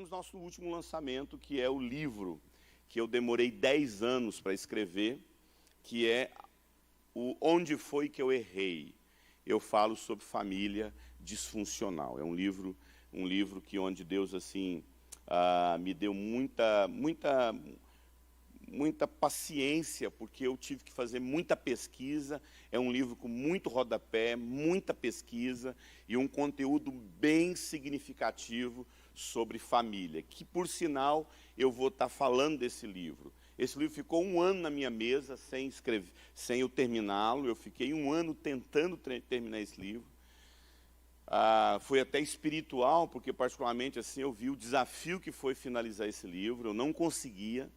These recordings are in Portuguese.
temos nosso último lançamento, que é o livro que eu demorei 10 anos para escrever, que é o Onde Foi Que Eu Errei. Eu falo sobre família disfuncional. É um livro que onde Deus assim me deu muita paciência, porque eu tive que fazer muita pesquisa. É um livro com muito rodapé, muita pesquisa e um conteúdo bem significativo sobre família, que, por sinal, eu vou estar falando desse livro. Esse livro ficou 1 ano na minha mesa, sem eu terminá-lo. Eu fiquei 1 ano tentando terminar esse livro. Foi até espiritual, porque, particularmente, assim, eu vi o desafio que foi finalizar esse livro. Eu não conseguia,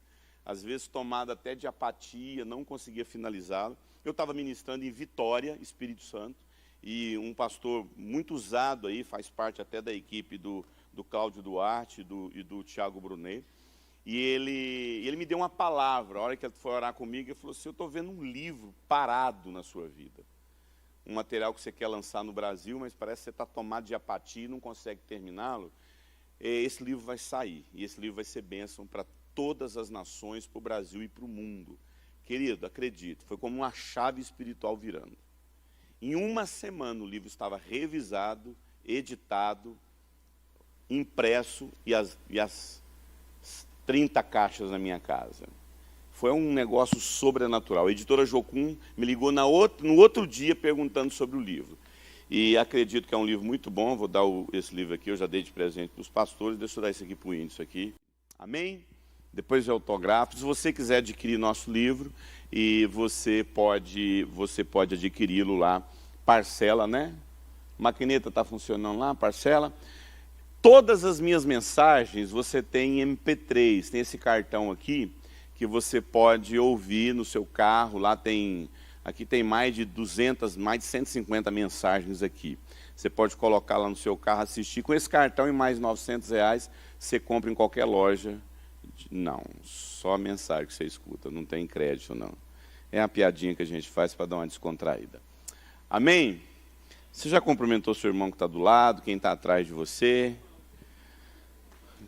às vezes tomado até de apatia, não conseguia finalizá-lo. Eu estava ministrando em Vitória, Espírito Santo, e um pastor muito usado aí, faz parte até da equipe do Cláudio Duarte e do Tiago Brunet. E ele me deu uma palavra. A hora que ele foi orar comigo, ele falou assim: eu estou vendo um livro parado na sua vida. Um material que você quer lançar no Brasil, mas parece que você está tomado de apatia e não consegue terminá-lo. Esse livro vai sair, e esse livro vai ser bênção para todas as nações, para o Brasil e para o mundo. Querido, acredite, foi como uma chave espiritual virando. Em 1 semana o livro estava revisado, editado, impresso e as 30 caixas na minha casa. Foi um negócio sobrenatural. A editora Jocum me ligou no outro dia perguntando sobre o livro. E acredito que é um livro muito bom. Vou dar esse livro aqui, eu já dei de presente para os pastores. Deixa eu dar isso aqui para o índice aqui. Amém? Depois de autógrafo. Se você quiser adquirir nosso livro, e você pode adquiri-lo lá. Parcela, né? Maquineta está funcionando lá, parcela. Todas as minhas mensagens você tem em MP3. Tem esse cartão aqui, que você pode ouvir no seu carro. Aqui tem mais de 150 mensagens aqui. Você pode colocar lá no seu carro, assistir. Com esse cartão e mais R$900, você compra em qualquer loja. Não, só a mensagem que você escuta, não tem crédito, não. É uma piadinha que a gente faz para dar uma descontraída. Amém? Você já cumprimentou seu irmão que está do lado, quem está atrás de você?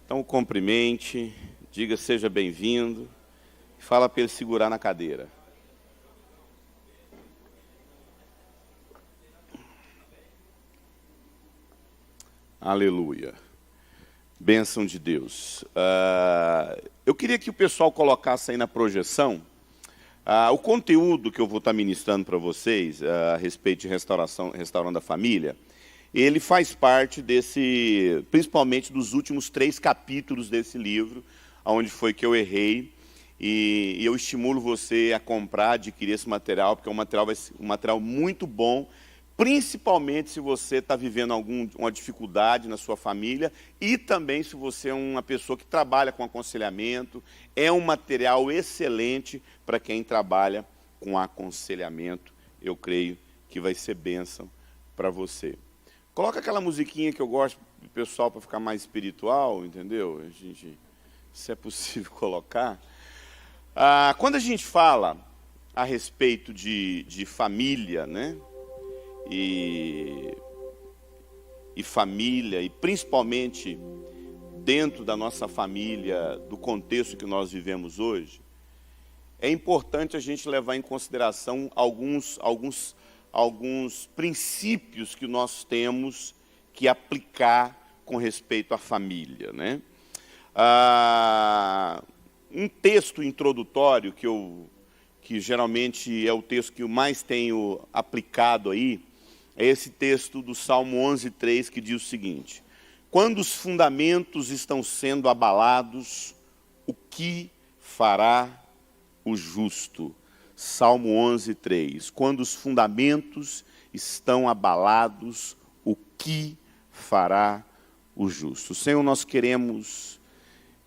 Então, cumprimente, diga seja bem-vindo. Fala para ele segurar na cadeira. Aleluia. Bênção de Deus. Eu queria que o pessoal colocasse aí na projeção o conteúdo que eu vou estar ministrando para vocês a respeito de restaurando a família. Ele faz parte principalmente dos últimos 3 capítulos desse livro, Onde Foi Que Eu Errei. E eu estimulo você a comprar, adquirir esse material, porque é um material muito bom, principalmente se você está vivendo uma dificuldade na sua família e também se você é uma pessoa que trabalha com aconselhamento. É um material excelente para quem trabalha com aconselhamento. Eu creio que vai ser bênção para você. Coloca aquela musiquinha que eu gosto do pessoal para ficar mais espiritual, entendeu? Se é possível colocar. Quando a gente fala a respeito de família, né? E família, e principalmente dentro da nossa família, do contexto que nós vivemos hoje, é importante a gente levar em consideração alguns princípios que nós temos que aplicar com respeito à família, né? Um texto introdutório que geralmente é o texto que eu mais tenho aplicado aí, é esse texto do Salmo 11:3, que diz o seguinte: quando os fundamentos estão sendo abalados, o que fará o justo? Salmo 11:3. Quando os fundamentos estão abalados, o que fará o justo? Senhor, nós queremos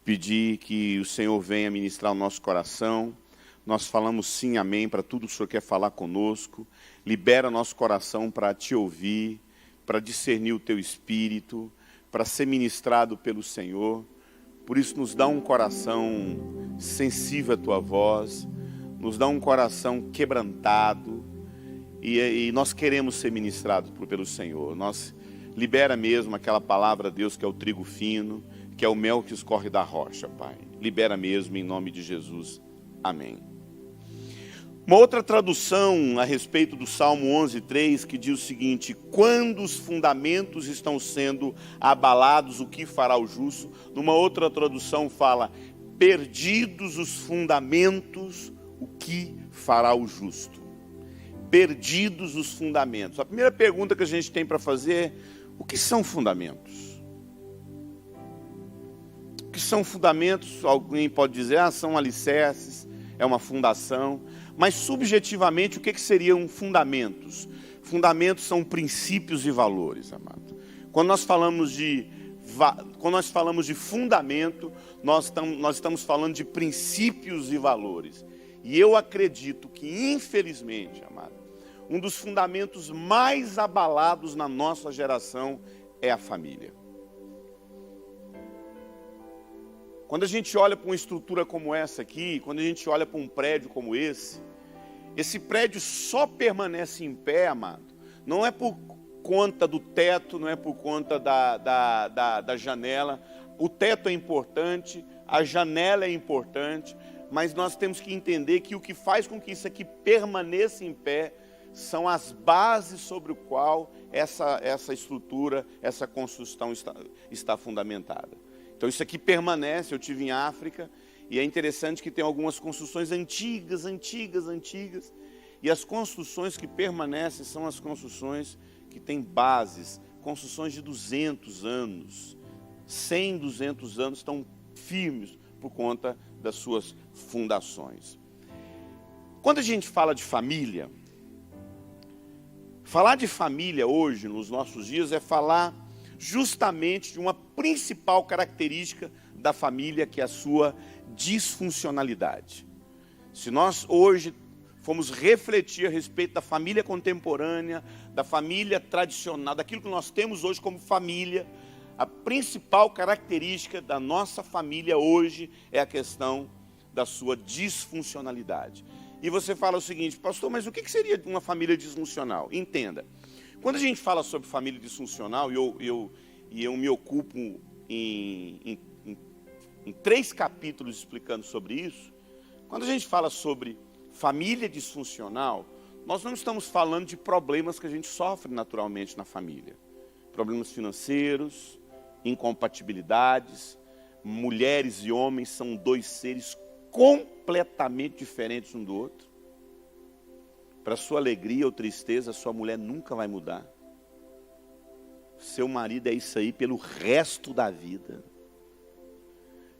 pedir que o Senhor venha ministrar o nosso coração. Nós falamos sim, amém, para tudo que o Senhor quer falar conosco. Libera nosso coração para te ouvir, para discernir o teu espírito, para ser ministrado pelo Senhor. Por isso, nos dá um coração sensível à tua voz, nos dá um coração quebrantado, e nós queremos ser ministrados pelo Senhor. Libera mesmo aquela palavra, Deus, que é o trigo fino, que é o mel que escorre da rocha, Pai. Libera mesmo, em nome de Jesus. Amém. Uma outra tradução a respeito do Salmo 11:3, que diz o seguinte: quando os fundamentos estão sendo abalados, o que fará o justo? Numa outra tradução fala: perdidos os fundamentos, o que fará o justo? Perdidos os fundamentos. A primeira pergunta que a gente tem para fazer é: o que são fundamentos? O que são fundamentos? Alguém pode dizer, são alicerces, é uma fundação. Mas subjetivamente, o que seriam fundamentos? Fundamentos são princípios e valores, amado. Quando nós falamos de fundamento, nós estamos falando de princípios e valores. E eu acredito que, infelizmente, amado, um dos fundamentos mais abalados na nossa geração é a família. Quando a gente olha para uma estrutura como essa aqui, quando a gente olha para um prédio como esse prédio só permanece em pé, amado, não é por conta do teto, não é por conta da janela. O teto é importante, a janela é importante, mas nós temos que entender que o que faz com que isso aqui permaneça em pé são as bases sobre o qual essa estrutura, essa construção está fundamentada. Então isso aqui permanece. Eu estive em África e é interessante que tem algumas construções antigas, e as construções que permanecem são as construções que têm bases, construções de 200 anos, 100, 200 anos, estão firmes por conta das suas fundações. Quando a gente fala de família, falar de família hoje, nos nossos dias, é falar justamente de uma principal característica da família, que é a sua disfuncionalidade. Se nós hoje formos refletir a respeito da família contemporânea, da família tradicional, daquilo que nós temos hoje como família, a principal característica da nossa família hoje é a questão da sua disfuncionalidade. E você fala o seguinte: pastor, mas o que seria uma família disfuncional? Entenda, quando a gente fala sobre família disfuncional, e eu me ocupo em 3 capítulos explicando sobre isso, quando a gente fala sobre família disfuncional, nós não estamos falando de problemas que a gente sofre naturalmente na família. Problemas financeiros, incompatibilidades. Mulheres e homens são 2 seres completamente diferentes um do outro. Para sua alegria ou tristeza, sua mulher nunca vai mudar. Seu marido é isso aí pelo resto da vida.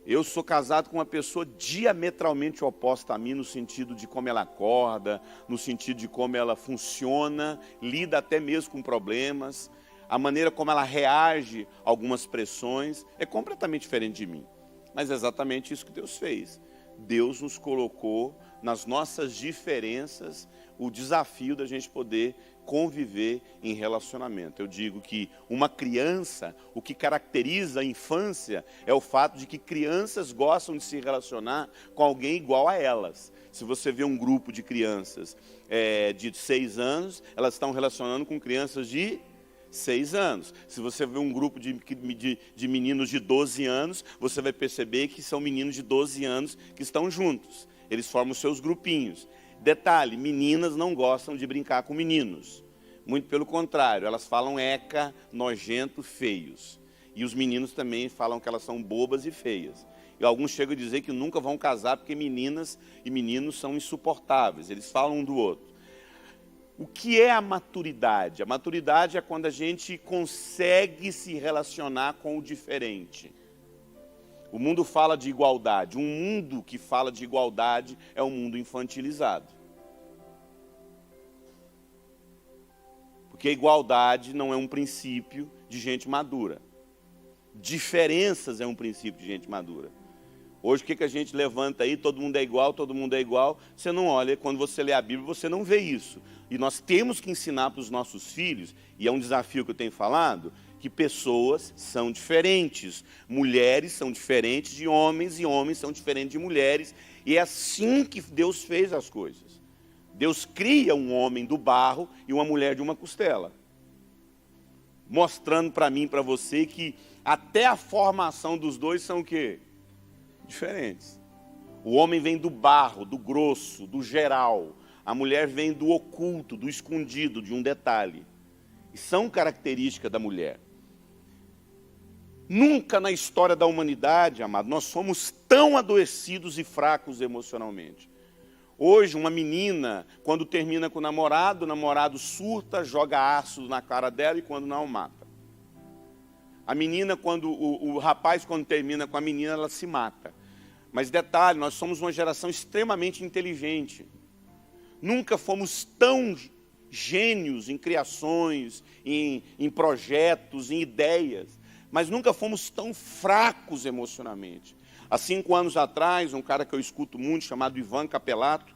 Eu sou casado com uma pessoa diametralmente oposta a mim, no sentido de como ela acorda, no sentido de como ela funciona, lida até mesmo com problemas, a maneira como ela reage a algumas pressões, é completamente diferente de mim. Mas é exatamente isso que Deus fez. Deus nos colocou nas nossas diferenças o desafio da gente poder conviver em relacionamento. Eu digo que uma criança, o que caracteriza a infância é o fato de que crianças gostam de se relacionar com alguém igual a elas. Se você vê um grupo de crianças de 6 anos, elas estão relacionando com crianças de 6 anos. Se você vê um grupo de meninos de 12 anos, você vai perceber que são meninos de 12 anos que estão juntos. Eles formam seus grupinhos. Detalhe, meninas não gostam de brincar com meninos. Muito pelo contrário, elas falam eca, nojento, feios. E os meninos também falam que elas são bobas e feias. E alguns chegam a dizer que nunca vão casar porque meninas e meninos são insuportáveis. Eles falam um do outro. O que é a maturidade? A maturidade é quando a gente consegue se relacionar com o diferente. O mundo fala de igualdade. Um mundo que fala de igualdade é um mundo infantilizado. Porque igualdade não é um princípio de gente madura. Diferenças é um princípio de gente madura. Hoje o que a gente levanta aí? Todo mundo é igual, todo mundo é igual. Você não olha, quando você lê a Bíblia, você não vê isso. E nós temos que ensinar para os nossos filhos, e é um desafio que eu tenho falado, que pessoas são diferentes. Mulheres são diferentes de homens e homens são diferentes de mulheres. E é assim que Deus fez as coisas. Deus cria um homem do barro e uma mulher de uma costela. mostrando para mim e para você que até a formação dos dois são o quê? Diferentes. O homem vem do barro, do grosso, do geral. A mulher vem do oculto, do escondido, de um detalhe. E são características da mulher. Nunca na história da humanidade, amado, nós somos tão adoecidos e fracos emocionalmente. Hoje, uma menina, quando termina com o namorado surta, joga ácido na cara dela e quando não, mata. A menina, o rapaz, quando termina com a menina, ela se mata. Mas detalhe, nós somos uma geração extremamente inteligente. Nunca fomos tão gênios em criações, em projetos, em ideias, mas nunca fomos tão fracos emocionalmente. Há 5 anos atrás, um cara que eu escuto muito, chamado Ivan Capelato,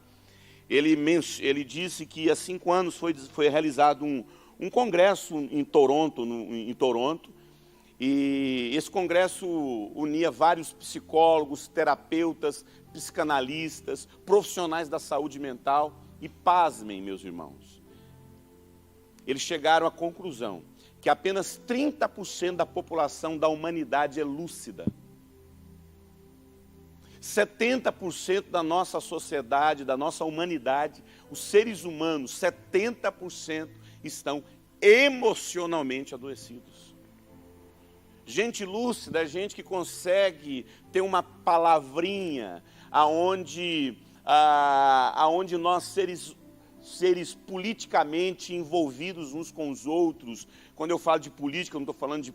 ele disse que há 5 anos foi realizado um congresso em Toronto, e esse congresso unia vários psicólogos, terapeutas, psicanalistas, profissionais da saúde mental, e pasmem, meus irmãos, eles chegaram à conclusão que apenas 30% da população da humanidade é lúcida. 70% da nossa sociedade, da nossa humanidade, os seres humanos, 70% estão emocionalmente adoecidos. Gente lúcida é gente que consegue ter uma palavrinha aonde nós, seres politicamente envolvidos uns com os outros. Quando eu falo de política, eu não estou falando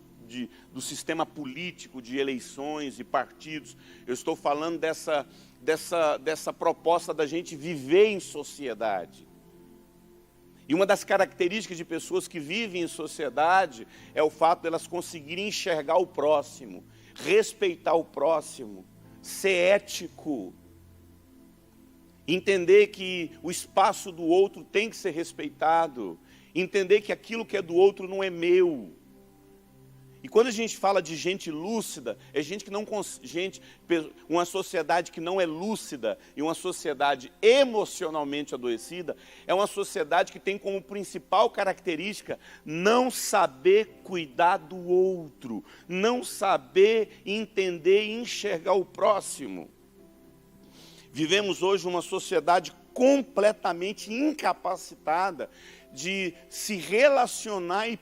do sistema político, de eleições e partidos. Eu estou falando dessa proposta da gente viver em sociedade. E uma das características de pessoas que vivem em sociedade é o fato de elas conseguirem enxergar o próximo, respeitar o próximo, ser ético, entender que o espaço do outro tem que ser respeitado, entender que aquilo que é do outro não é meu. E quando a gente fala de gente lúcida, é gente que não, uma sociedade que não é lúcida e uma sociedade emocionalmente adoecida, é uma sociedade que tem como principal característica não saber cuidar do outro, não saber entender e enxergar o próximo. Vivemos hoje uma sociedade completamente incapacitada de se relacionar e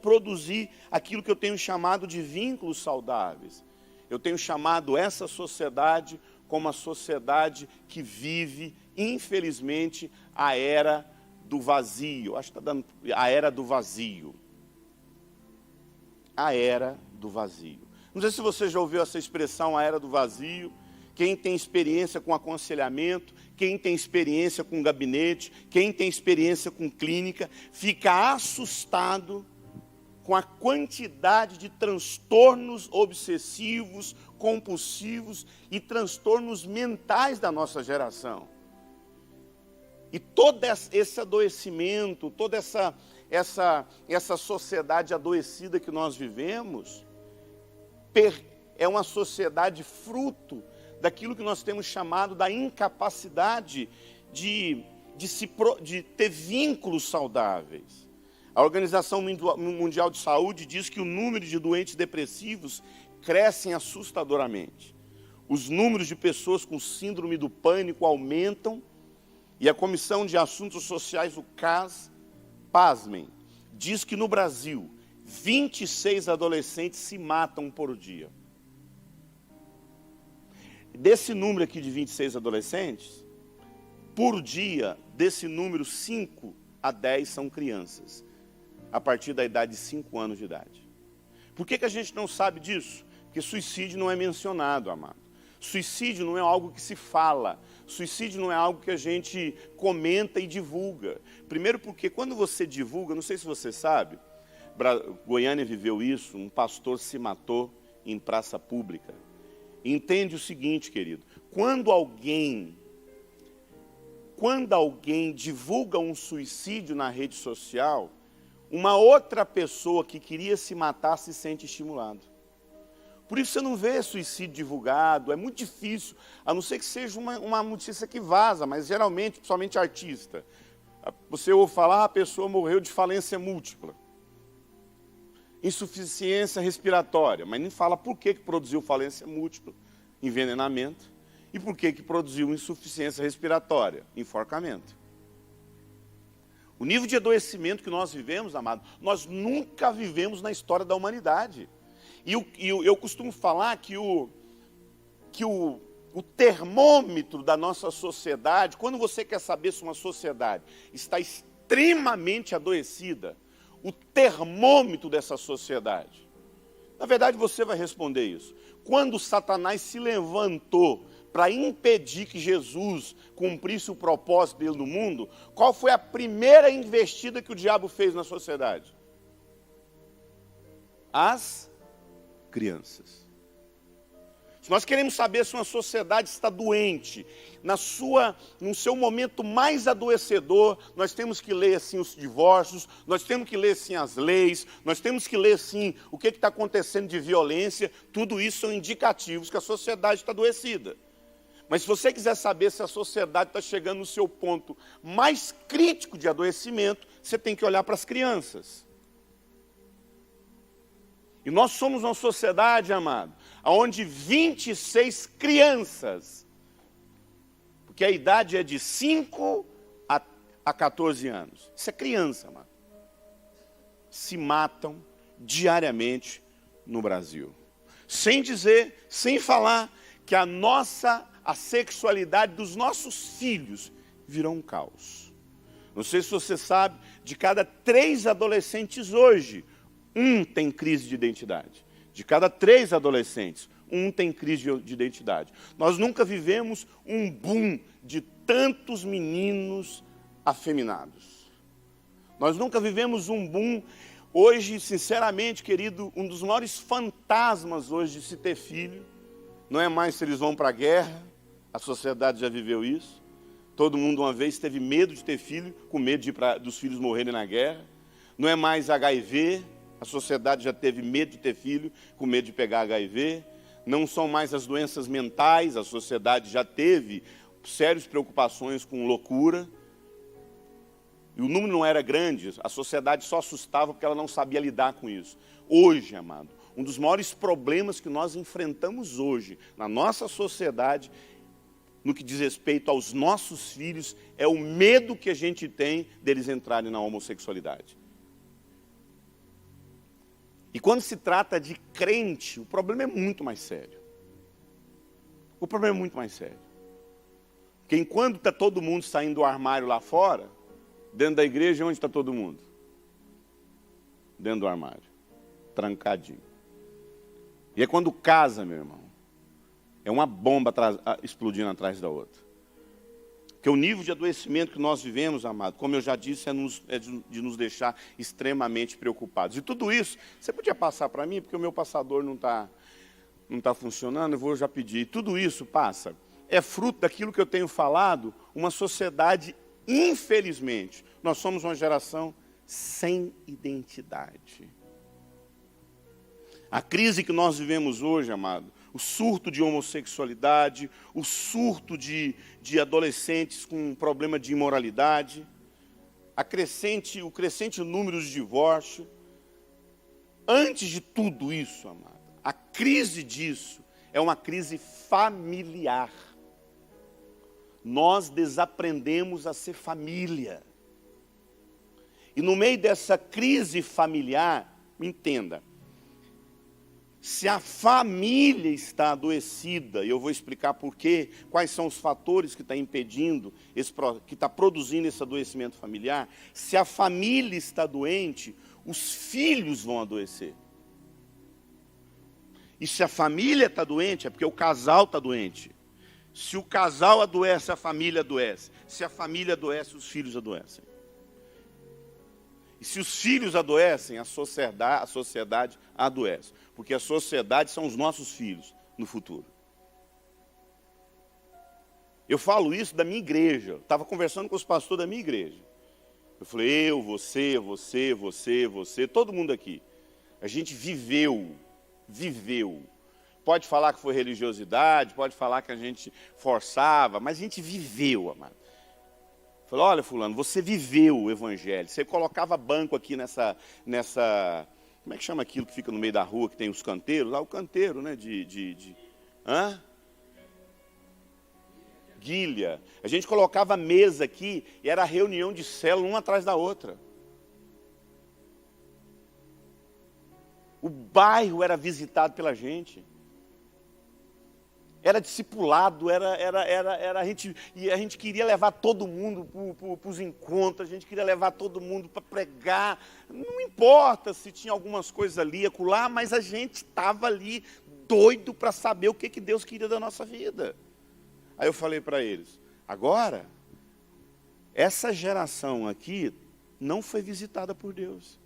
produzir aquilo que eu tenho chamado de vínculos saudáveis. Eu tenho chamado essa sociedade como a sociedade que vive, infelizmente, a era do vazio. Acho que está dando a era do vazio. A era do vazio. Não sei se você já ouviu essa expressão, a era do vazio. Quem tem experiência com aconselhamento, quem tem experiência com gabinete, quem tem experiência com clínica, fica assustado com a quantidade de transtornos obsessivos, compulsivos e transtornos mentais da nossa geração. E todo esse adoecimento, toda essa sociedade adoecida que nós vivemos, é uma sociedade fruto daquilo que nós temos chamado da incapacidade de ter vínculos saudáveis. A Organização Mundial de Saúde diz que o número de doentes depressivos crescem assustadoramente. Os números de pessoas com síndrome do pânico aumentam e a Comissão de Assuntos Sociais, o CAS, pasmem, diz que no Brasil 26 adolescentes se matam por dia. Desse número aqui de 26 adolescentes, por dia, desse número, 5 a 10 são crianças, a partir da idade de 5 anos de idade. Por que a gente não sabe disso? Porque suicídio não é mencionado, amado. Suicídio não é algo que se fala. Suicídio não é algo que a gente comenta e divulga. Primeiro porque quando você divulga, não sei se você sabe, Goiânia viveu isso, um pastor se matou em praça pública. Entende o seguinte, querido, quando alguém divulga um suicídio na rede social, uma outra pessoa que queria se matar se sente estimulado. Por isso você não vê suicídio divulgado, é muito difícil, a não ser que seja uma notícia que vaza, mas geralmente, principalmente artista, você ouve falar, a pessoa morreu de falência múltipla. insuficiência respiratória, mas nem fala por que produziu falência múltipla, envenenamento, e por que produziu insuficiência respiratória, enforcamento. O nível de adoecimento que nós vivemos, amado, nós nunca vivemos na história da humanidade. E eu costumo falar que o termômetro da nossa sociedade, quando você quer saber se uma sociedade está extremamente adoecida, o termômetro dessa sociedade, na verdade você vai responder isso. Quando Satanás se levantou para impedir que Jesus cumprisse o propósito dele no mundo, qual foi a primeira investida que o diabo fez na sociedade? As crianças. Se nós queremos saber se uma sociedade está doente, no seu momento mais adoecedor, nós temos que ler assim os divórcios, nós temos que ler assim as leis, nós temos que ler assim o que está acontecendo de violência, tudo isso são indicativos que a sociedade está adoecida. Mas se você quiser saber se a sociedade está chegando no seu ponto mais crítico de adoecimento, você tem que olhar para as crianças. E nós somos uma sociedade, amado, onde 26 crianças, porque a idade é de 5 a 14 anos, isso é criança, amado, se matam diariamente no Brasil. Sem falar que a sexualidade dos nossos filhos virou um caos. Não sei se você sabe, de cada 3 adolescentes hoje, 1 tem crise de identidade. De cada 3 adolescentes, 1 tem crise de identidade. Nós nunca vivemos um boom de tantos meninos afeminados. Nós nunca vivemos um boom. Hoje, sinceramente, querido, um dos maiores fantasmas hoje de se ter filho, não é mais se eles vão para a guerra, a sociedade já viveu isso. Todo mundo uma vez teve medo de ter filho, com medo dos filhos morrerem na guerra. Não é mais HIV, a sociedade já teve medo de ter filho, com medo de pegar HIV. Não são mais as doenças mentais, a sociedade já teve sérias preocupações com loucura. E o número não era grande, a sociedade só assustava porque ela não sabia lidar com isso. Hoje, amado, um dos maiores problemas que nós enfrentamos hoje na nossa sociedade, no que diz respeito aos nossos filhos, é o medo que a gente tem deles entrarem na homossexualidade. E quando se trata de crente, o problema é muito mais sério. O problema é muito mais sério. Porque enquanto está todo mundo saindo do armário lá fora, dentro da igreja, onde está todo mundo? Dentro do armário, trancadinho. E é quando casa, meu irmão, é uma bomba explodindo atrás da outra. Porque o nível de adoecimento que nós vivemos, amado, como eu já disse, é de nos deixar extremamente preocupados. E tudo isso, você podia passar para mim, porque o meu passador não tá funcionando, eu vou já pedir. E tudo isso passa, é fruto daquilo que eu tenho falado, uma sociedade, infelizmente, nós somos uma geração sem identidade. A crise que nós vivemos hoje, amado, o surto de homossexualidade, o surto de adolescentes com problema de imoralidade, o crescente número de divórcio. Antes de tudo isso, amado, a crise disso é uma crise familiar. Nós desaprendemos a ser família. E no meio dessa crise familiar, entenda, se a família está adoecida, e eu vou explicar por quê, quais são os fatores que estão impedindo, que está produzindo esse adoecimento familiar, se a família está doente, os filhos vão adoecer. E se a família está doente, é porque o casal está doente. Se o casal adoece, a família adoece. Se a família adoece, os filhos adoecem. E se os filhos adoecem, a sociedade adoece. Porque a sociedade são os nossos filhos no futuro. Eu falo isso da minha igreja. Estava conversando com os pastores da minha igreja. Eu falei, você, todo mundo aqui. A gente viveu. Pode falar que foi religiosidade, pode falar que a gente forçava, mas a gente viveu, amado. Falei, olha fulano, você viveu o evangelho, você colocava banco aqui Como é que chama aquilo que fica no meio da rua, que tem os canteiros? O canteiro, né? Hã? Guilha. A gente colocava mesa aqui e era reunião de célula, uma atrás da outra. O bairro era visitado pela gente. Era discipulado, a gente queria levar todo mundo para os encontros, a gente queria levar todo mundo para pregar. Não importa se tinha algumas coisas ali, acolá, mas a gente estava ali doido para saber o que Deus queria da nossa vida. Aí eu falei para eles, agora, essa geração aqui não foi visitada por Deus.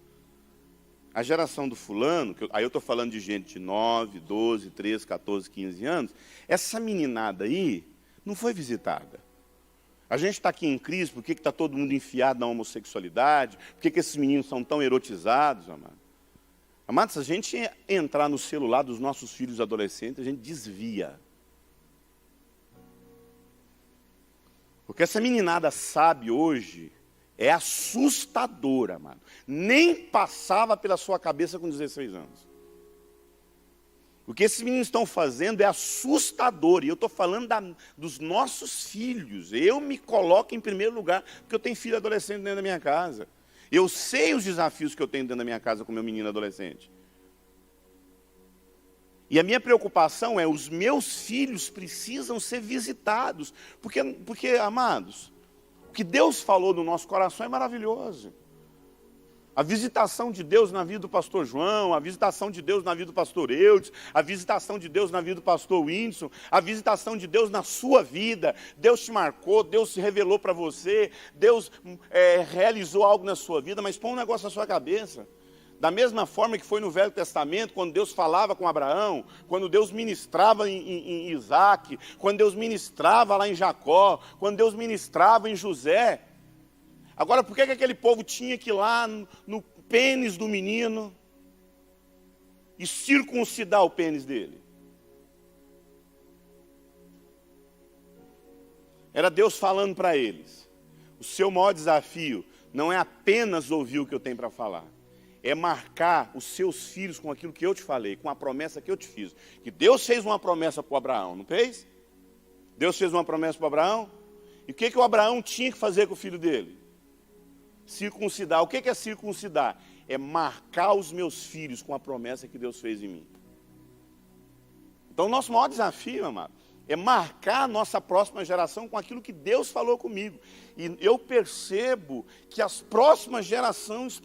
A geração do fulano, aí eu estou falando de gente de 9, 12, 13, 14, 15 anos, essa meninada aí não foi visitada. A gente está aqui em crise, por que está todo mundo enfiado na homossexualidade? Por que esses meninos são tão erotizados, amado? Amados, se a gente entrar no celular dos nossos filhos adolescentes, a gente desvia. Porque essa meninada sabe hoje, é assustadora, amado. Nem passava pela sua cabeça com 16 anos. O que esses meninos estão fazendo é assustador. E eu estou falando dos nossos filhos. Eu me coloco em primeiro lugar, porque eu tenho filho adolescente dentro da minha casa. Eu sei os desafios que eu tenho dentro da minha casa com meu menino adolescente. E a minha preocupação é, os meus filhos precisam ser visitados. Porque, amados, o que Deus falou no nosso coração é maravilhoso. A visitação de Deus na vida do pastor João, a visitação de Deus na vida do pastor Eudes, a visitação de Deus na vida do pastor Whindersson, a visitação de Deus na sua vida. Deus te marcou, Deus se revelou para você, Deus realizou algo na sua vida, mas põe um negócio na sua cabeça. Da mesma forma que foi no Velho Testamento, quando Deus falava com Abraão, quando Deus ministrava em Isaac, quando Deus ministrava lá em Jacó, quando Deus ministrava em José. Agora, por que aquele povo tinha que ir lá no pênis do menino e circuncidar o pênis dele? Era Deus falando para eles. O seu maior desafio não é apenas ouvir o que eu tenho para falar. É marcar os seus filhos com aquilo que eu te falei, com a promessa que eu te fiz. Que Deus fez uma promessa para o Abraão, não fez? Deus fez uma promessa para o Abraão? E o que o Abraão tinha que fazer com o filho dele? Circuncidar. O que é circuncidar? É marcar os meus filhos com a promessa que Deus fez em mim. Então, o nosso maior desafio, amado, é marcar a nossa próxima geração com aquilo que Deus falou comigo. E eu percebo que das próximas gerações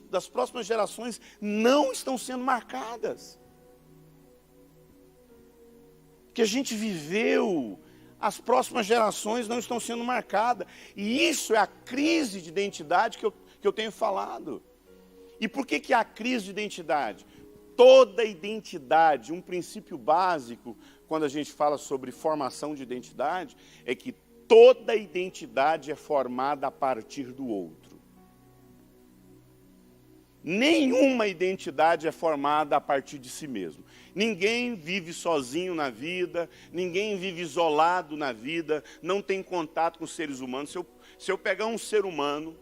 não estão sendo marcadas. Que a gente viveu, as próximas gerações não estão sendo marcadas. E isso é a crise de identidade que eu tenho falado. E por que há crise de identidade? Toda identidade, um princípio básico, quando a gente fala sobre formação de identidade, é que toda identidade é formada a partir do outro. Nenhuma identidade é formada a partir de si mesmo. Ninguém vive sozinho na vida, ninguém vive isolado na vida, não tem contato com seres humanos. Se eu pegar um ser humano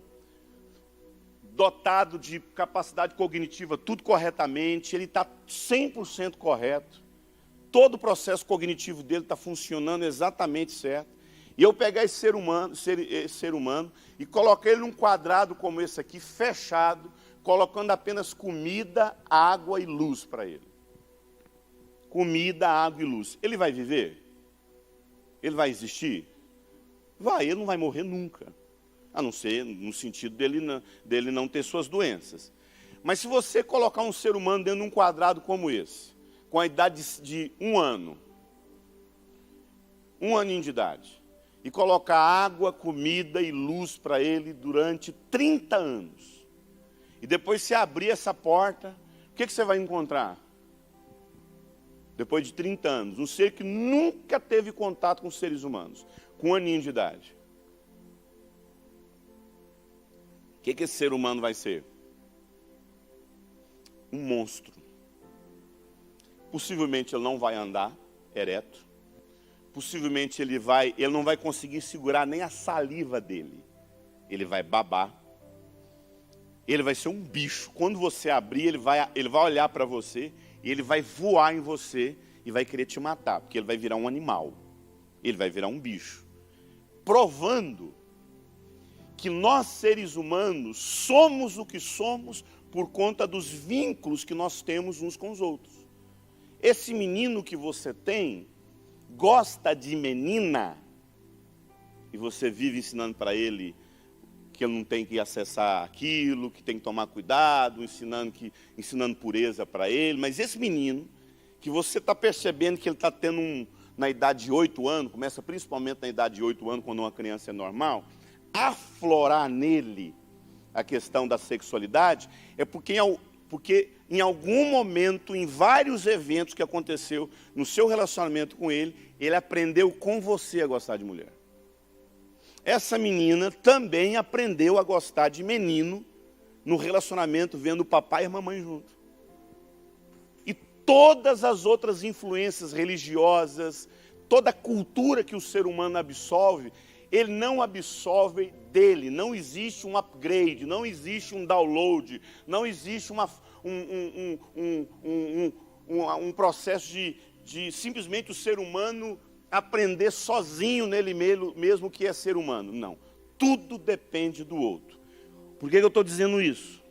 dotado de capacidade cognitiva, tudo corretamente, ele está 100% correto, todo o processo cognitivo dele está funcionando exatamente certo, e eu pegar esse ser humano e colocar ele num quadrado como esse aqui, fechado, colocando apenas comida, água e luz para ele. Comida, água e luz. Ele vai viver? Ele vai existir? Vai, ele não vai morrer nunca. A não ser no sentido dele não ter suas doenças. Mas se você colocar um ser humano dentro de um quadrado como esse, com a idade de 1 ano, 1 aninho de idade, e colocar água, comida e luz para ele durante 30 anos, e depois você abrir essa porta, o que você vai encontrar? Depois de 30 anos, um ser que nunca teve contato com seres humanos, com 1 aninho de idade. O que esse ser humano vai ser? Um monstro. Possivelmente ele não vai andar ereto. Possivelmente ele não vai conseguir segurar nem a saliva dele. Ele vai babar. ele vai ser um bicho. Quando você abrir, ele vai olhar para você, e ele vai voar em você e vai querer te matar, porque ele vai virar um animal. Ele vai virar um bicho. Provando que nós, seres humanos, somos o que somos por conta dos vínculos que nós temos uns com os outros. Esse menino que você tem, gosta de menina, e você vive ensinando para ele que ele não tem que acessar aquilo, que tem que tomar cuidado, ensinando pureza para ele. Mas esse menino, que você está percebendo que ele está tendo na idade de 8 anos, começa principalmente na idade de 8 anos, quando uma criança é normal, aflorar nele a questão da sexualidade, é porque em algum momento, em vários eventos que aconteceu no seu relacionamento com ele aprendeu com você a gostar de mulher. Essa menina também aprendeu a gostar de menino no relacionamento, vendo o papai e a mamãe junto. E todas as outras influências religiosas, toda a cultura que o ser humano absorve, ele não absorve dele. Não existe um upgrade, não existe um download, não existe um processo de simplesmente o ser humano aprender sozinho nele mesmo que é ser humano. Não. Tudo depende do outro. Por que eu estou dizendo isso?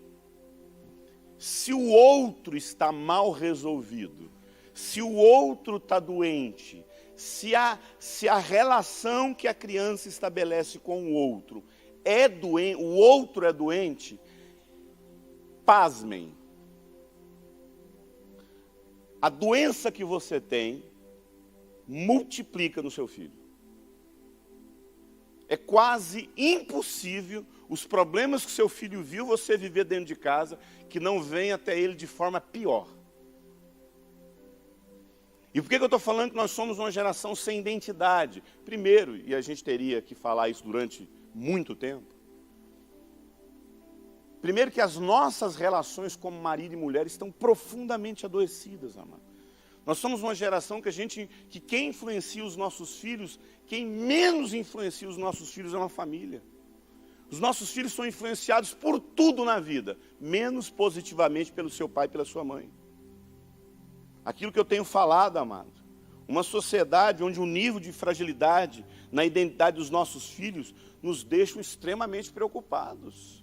Se o outro está mal resolvido, se o outro está doente, se a relação que a criança estabelece com o outro é doente, o outro é doente, pasmem. A doença que você tem multiplica no seu filho. É quase impossível os problemas que seu filho viu você viver dentro de casa, que não vem até ele de forma pior. E por que eu estou falando que nós somos uma geração sem identidade? Primeiro, e a gente teria que falar isso durante muito tempo, primeiro que as nossas relações como marido e mulher estão profundamente adoecidas, amado. Nós somos uma geração que quem influencia os nossos filhos, quem menos influencia os nossos filhos é uma família. Os nossos filhos são influenciados por tudo na vida, menos positivamente pelo seu pai e pela sua mãe. Aquilo que eu tenho falado, amado, uma sociedade onde o nível de fragilidade na identidade dos nossos filhos nos deixa extremamente preocupados.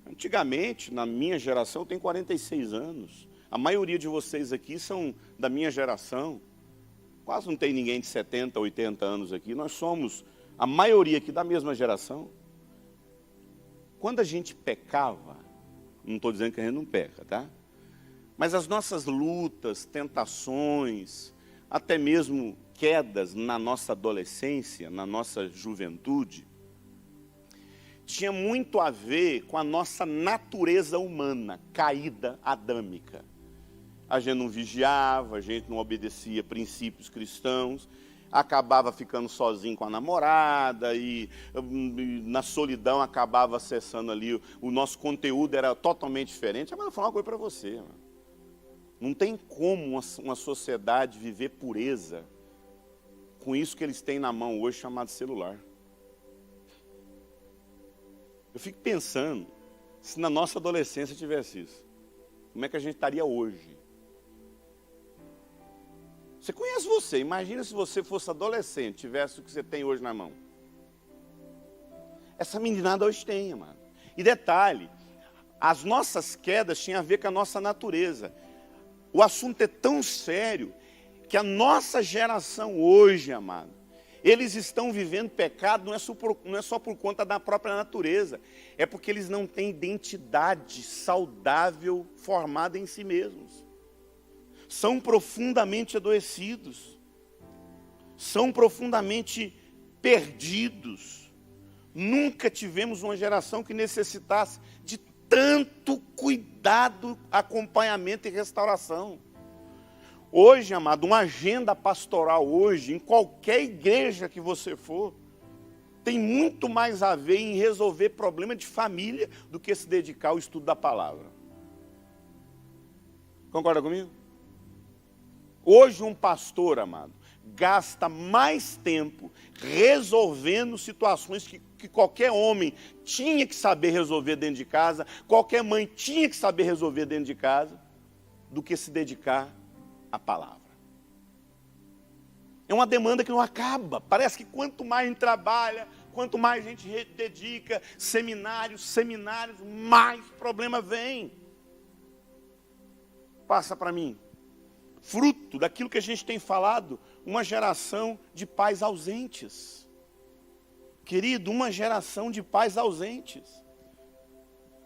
Antigamente, na minha geração, eu tenho 46 anos. A maioria de vocês aqui são da minha geração. Quase não tem ninguém de 70, 80 anos aqui. Nós somos, a maioria aqui, da mesma geração. Quando a gente pecava, não estou dizendo que a gente não peca, tá? Mas as nossas lutas, tentações, até mesmo quedas na nossa adolescência, na nossa juventude, tinha muito a ver com a nossa natureza humana, caída adâmica. A gente não vigiava, a gente não obedecia princípios cristãos, acabava ficando sozinho com a namorada e na solidão acabava acessando ali, o nosso conteúdo era totalmente diferente. Mas eu vou falar uma coisa para você, mano. Não tem como uma sociedade viver pureza com isso que eles têm na mão hoje, chamado celular. Eu fico pensando, se na nossa adolescência tivesse isso, como é que a gente estaria hoje? Você conhece você, imagina se você fosse adolescente, tivesse o que você tem hoje na mão. Essa meninada hoje tem, mano. E detalhe, as nossas quedas tinham a ver com a nossa natureza. O assunto é tão sério que a nossa geração hoje, amado, eles estão vivendo pecado, não é só por conta da própria natureza, é porque eles não têm identidade saudável formada em si mesmos. São profundamente adoecidos, são profundamente perdidos. Nunca tivemos uma geração que necessitasse de tanto cuidado, acompanhamento e restauração. Hoje, amado, uma agenda pastoral hoje, em qualquer igreja que você for, tem muito mais a ver em resolver problema de família do que se dedicar ao estudo da palavra. Concorda comigo? Hoje um pastor, amado, gasta mais tempo resolvendo situações que qualquer homem tinha que saber resolver dentro de casa, qualquer mãe tinha que saber resolver dentro de casa, do que se dedicar à palavra. É uma demanda que não acaba. Parece que quanto mais a gente trabalha, quanto mais a gente dedica, seminários, mais problema vem. Passa para mim. Fruto daquilo que a gente tem falado, uma geração de pais ausentes. Querido, uma geração de pais ausentes.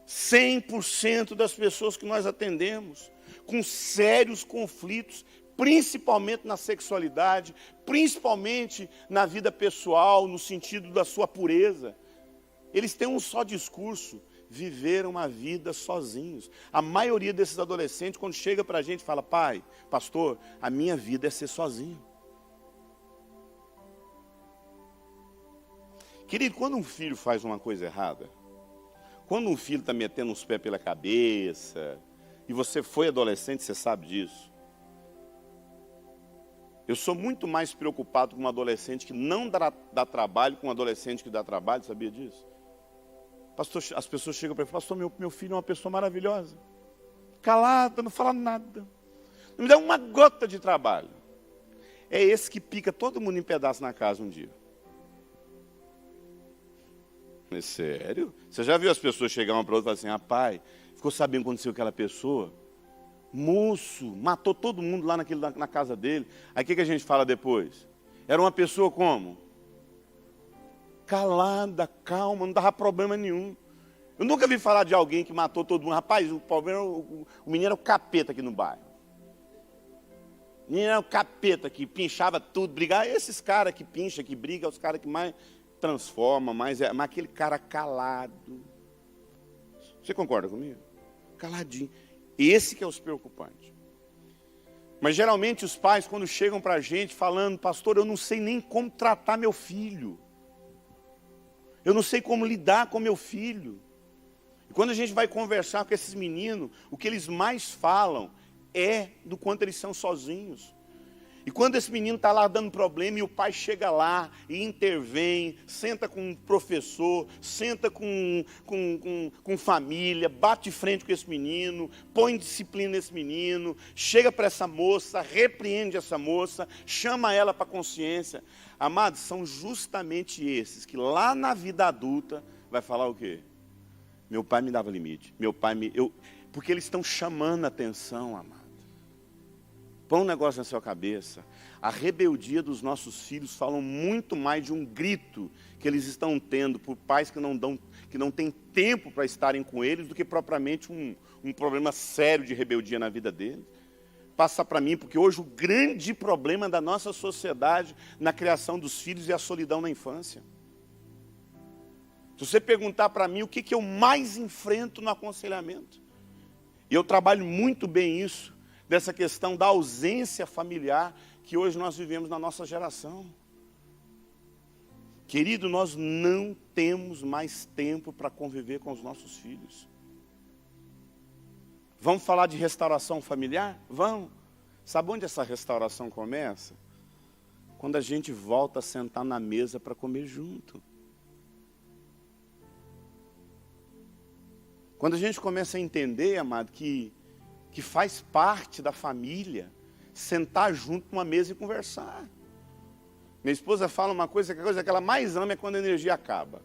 100% das pessoas que nós atendemos, com sérios conflitos, principalmente na sexualidade, principalmente na vida pessoal, no sentido da sua pureza. Eles têm um só discurso: viver uma vida sozinhos. A maioria desses adolescentes, quando chega para a gente, fala: pai, pastor, a minha vida é ser sozinho. Querido, quando um filho faz uma coisa errada, quando um filho está metendo os pés pela cabeça, e você foi adolescente, você sabe disso. Eu sou muito mais preocupado com um adolescente que não dá trabalho, com um adolescente que dá trabalho, sabia disso? Pastor, as pessoas chegam para mim e falam: pastor, meu filho é uma pessoa maravilhosa, calada, não fala nada, não me dá uma gota de trabalho. É esse que pica todo mundo em pedaço na casa um dia. É sério? Você já viu as pessoas chegar uma para outra e falar assim: pai, ficou sabendo o que aconteceu com aquela pessoa? Moço, matou todo mundo lá na casa dele. Aí o que a gente fala depois? Era uma pessoa como? Calada, calma, não dava problema nenhum. Eu nunca vi falar de alguém que matou todo mundo. Rapaz, o problema, o menino era o capeta aqui no bairro. O menino era o capeta que pinchava tudo, brigava. Esses caras que pincha, que briga, os caras que mais transformam, mas aquele cara calado. Você concorda comigo? Caladinho. Esse que é os preocupantes. Mas geralmente os pais, quando chegam para a gente falando: pastor, eu não sei nem como tratar meu filho. Eu não sei como lidar com meu filho. E quando a gente vai conversar com esses meninos, o que eles mais falam é do quanto eles são sozinhos. E quando esse menino está lá dando problema e o pai chega lá e intervém, senta com o professor, senta com família, bate de frente com esse menino, põe disciplina nesse menino, chega para essa moça, repreende essa moça, chama ela para a consciência. Amados, são justamente esses que lá na vida adulta vai falar o quê? Meu pai me dava limite, porque eles estão chamando a atenção, amado. Põe um negócio na sua cabeça. A rebeldia dos nossos filhos falam muito mais de um grito que eles estão tendo por pais que não têm tempo para estarem com eles, do que propriamente um problema sério de rebeldia na vida deles. Passa para mim, porque hoje o grande problema da nossa sociedade na criação dos filhos é a solidão na infância. Se você perguntar para mim o que eu mais enfrento no aconselhamento, e eu trabalho muito bem isso, dessa questão da ausência familiar que hoje nós vivemos na nossa geração. Querido, nós não temos mais tempo para conviver com os nossos filhos. Vamos falar de restauração familiar? Vamos. Sabe onde essa restauração começa? Quando a gente volta a sentar na mesa para comer junto. Quando a gente começa a entender, amado, que faz parte da família sentar junto numa mesa e conversar. Minha esposa fala uma coisa, que a coisa que ela mais ama é quando a energia acaba.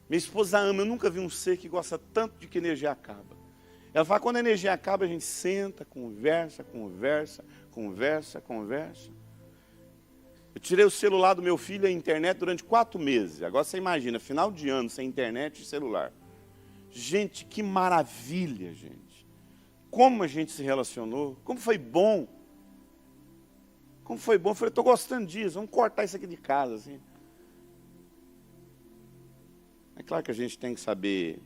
Minha esposa ama, eu nunca vi um ser que gosta tanto de que a energia acaba. Ela fala: quando a energia acaba, a gente senta, conversa. Eu tirei o celular do meu filho e a internet durante 4 meses. Agora você imagina, final de ano, sem internet e celular. Gente, que maravilha, gente. Como a gente se relacionou, como foi bom. Eu falei: estou gostando disso, vamos cortar isso aqui de casa, assim. É claro que a gente tem que saber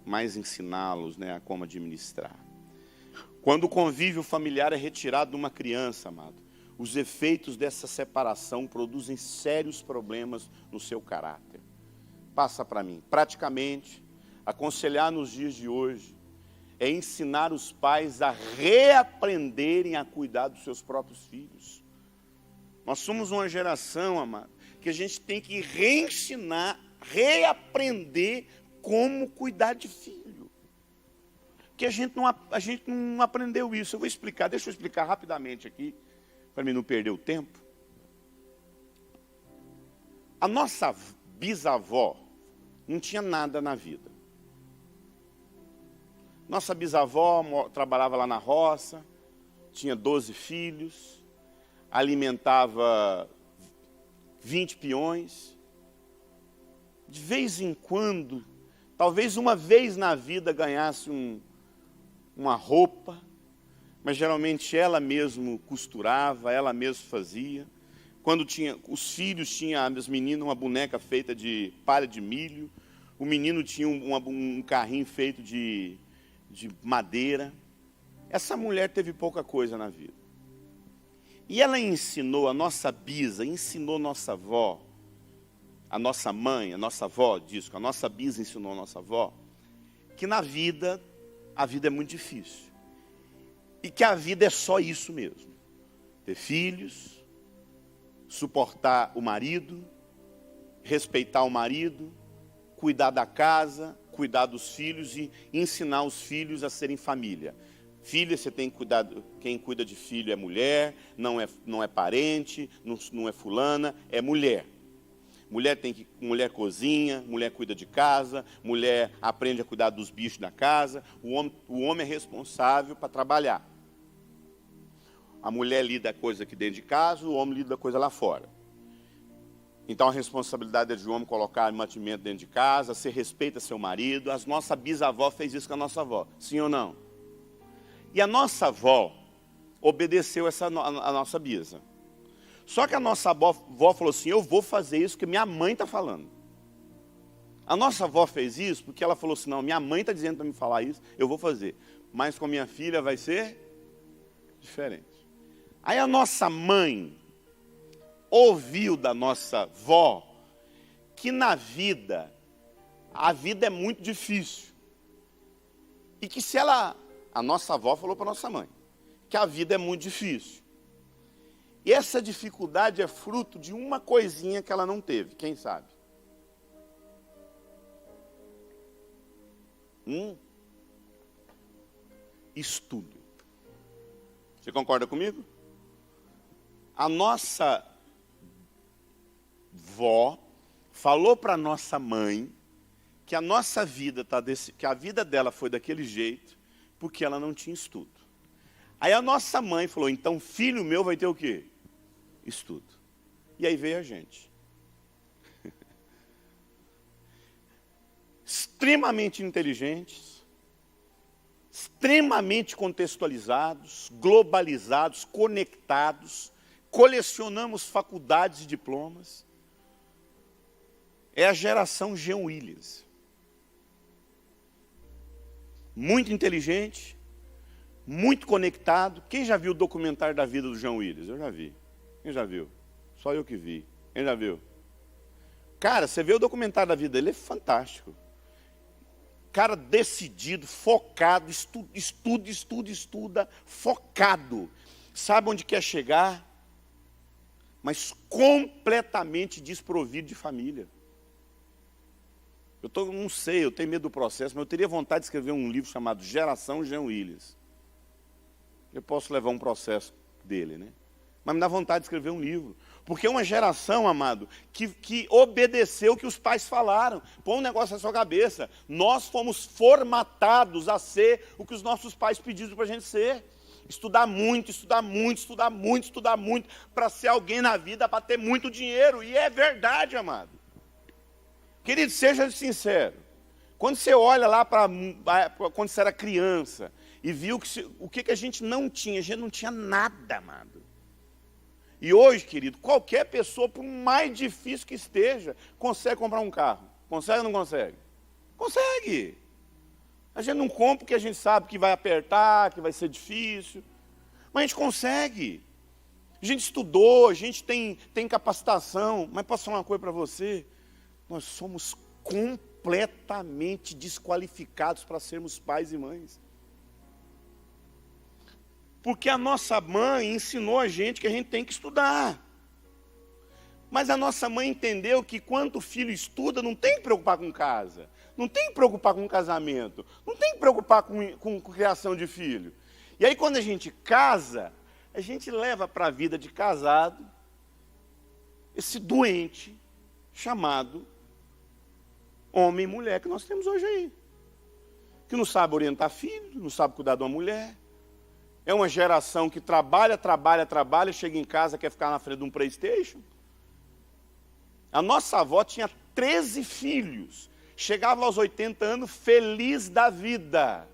mais ensiná-los, né, a como administrar. Quando o convívio familiar é retirado de uma criança, amado, os efeitos dessa separação produzem sérios problemas no seu caráter. Passa para mim. Praticamente, aconselhar nos dias de hoje é ensinar os pais a reaprenderem a cuidar dos seus próprios filhos. Nós somos uma geração, amado, que a gente tem que reensinar, reaprender como cuidar de filho. Porque a gente não aprendeu isso. Eu vou explicar, deixa eu explicar rapidamente aqui, para mim não perder o tempo. A nossa bisavó não tinha nada na vida. Nossa bisavó trabalhava lá na roça, tinha 12 filhos, alimentava 20 peões. De vez em quando, talvez uma vez na vida ganhasse uma roupa, mas geralmente ela mesma costurava, ela mesma fazia. Quando tinha os filhos, tinha as meninas uma boneca feita de palha de milho, o menino tinha um carrinho feito de madeira. Essa mulher teve pouca coisa na vida. E ela ensinou, a nossa bisa, ensinou nossa avó, a nossa mãe, a nossa avó, a nossa bisa ensinou a nossa avó, que na vida, a vida é muito difícil. E que a vida é só isso mesmo. Ter filhos, suportar o marido, respeitar o marido, cuidar da casa, cuidar dos filhos e ensinar os filhos a serem família. Filha, você tem que cuidar, quem cuida de filho é mulher, não é parente, não é fulana, é mulher. Mulher cozinha, mulher cuida de casa, mulher aprende a cuidar dos bichos da casa, o homem é responsável para trabalhar. A mulher lida com a coisa aqui dentro de casa, o homem lida com a coisa lá fora. Então a responsabilidade é de um homem colocar mantimento dentro de casa, você respeita seu marido. A nossa bisavó fez isso com a nossa avó, sim ou não? E a nossa avó obedeceu a nossa bisa. Só que a nossa avó falou assim, eu vou fazer isso que minha mãe está falando. A nossa avó fez isso porque ela falou assim, não, minha mãe está dizendo para me falar isso, eu vou fazer. Mas com a minha filha vai ser diferente. Aí a nossa mãe ouviu da nossa avó que na vida, a vida é muito difícil. E que se a nossa avó falou para a nossa mãe, que a vida é muito difícil. E essa dificuldade é fruto de uma coisinha que ela não teve, quem sabe? Estudo. Você concorda comigo? A nossa vó falou para nossa mãe que a nossa vida que a vida dela foi daquele jeito porque ela não tinha estudo. Aí a nossa mãe falou, então filho meu vai ter o quê? Estudo. E aí veio a gente. Extremamente inteligentes, extremamente contextualizados, globalizados, conectados, colecionamos faculdades e diplomas. É a geração Jean Willis. Muito inteligente, muito conectado. Quem já viu o documentário da vida do Jean Willis? Eu já vi. Quem já viu? Só eu que vi. Quem já viu? Cara, você vê o documentário da vida dele, é fantástico. Cara decidido, focado, estuda, focado. Sabe onde quer chegar, mas completamente desprovido de família. Não sei, eu tenho medo do processo, mas eu teria vontade de escrever um livro chamado Geração Jean Willis. Eu posso levar um processo dele, né? Mas me dá vontade de escrever um livro. Porque é uma geração, amado, que obedeceu o que os pais falaram. Põe um negócio na sua cabeça. Nós fomos formatados a ser o que os nossos pais pediram para a gente ser. Estudar muito, para ser alguém na vida, para ter muito dinheiro. E é verdade, amado. Querido, seja sincero. Quando você olha lá para quando você era criança e viu o que a gente não tinha nada, amado. E hoje, querido, qualquer pessoa, por mais difícil que esteja, consegue comprar um carro. Consegue ou não consegue? Consegue. A gente não compra porque a gente sabe que vai apertar, que vai ser difícil. Mas a gente consegue. A gente estudou, a gente tem capacitação. Mas posso falar uma coisa para você? Nós somos completamente desqualificados para sermos pais e mães. Porque a nossa mãe ensinou a gente que a gente tem que estudar. Mas a nossa mãe entendeu que quando o filho estuda, não tem que preocupar com casa, não tem que preocupar com casamento, não tem que preocupar com criação de filho. E aí quando a gente casa, a gente leva para a vida de casado esse doente chamado homem e mulher que nós temos hoje aí. Que não sabe orientar filho, não sabe cuidar de uma mulher. É uma geração que trabalha, chega em casa, quer ficar na frente de um PlayStation. A nossa avó tinha 13 filhos, chegava aos 80 anos feliz da vida.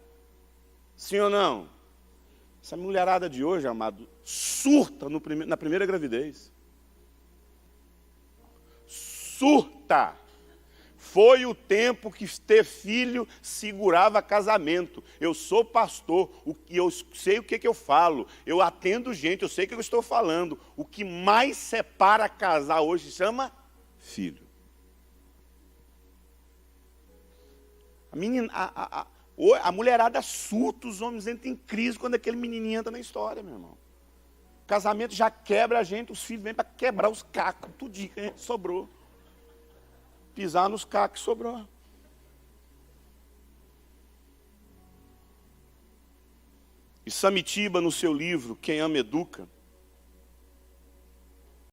Sim ou não? Essa mulherada de hoje, amado, surta na primeira gravidez. Surta. Foi o tempo que ter filho segurava casamento. Eu sou pastor, eu sei o que eu falo, eu atendo gente, eu sei o que eu estou falando. O que mais separa casar hoje chama filho. A mulherada surta, os homens entram em crise quando aquele menininho entra na história, meu irmão. O casamento já quebra a gente, os filhos vêm para quebrar os cacos, tudinho que a gente sobrou. Pisar nos cacos que sobrou. E Samitiba, no seu livro, Quem Ama Educa,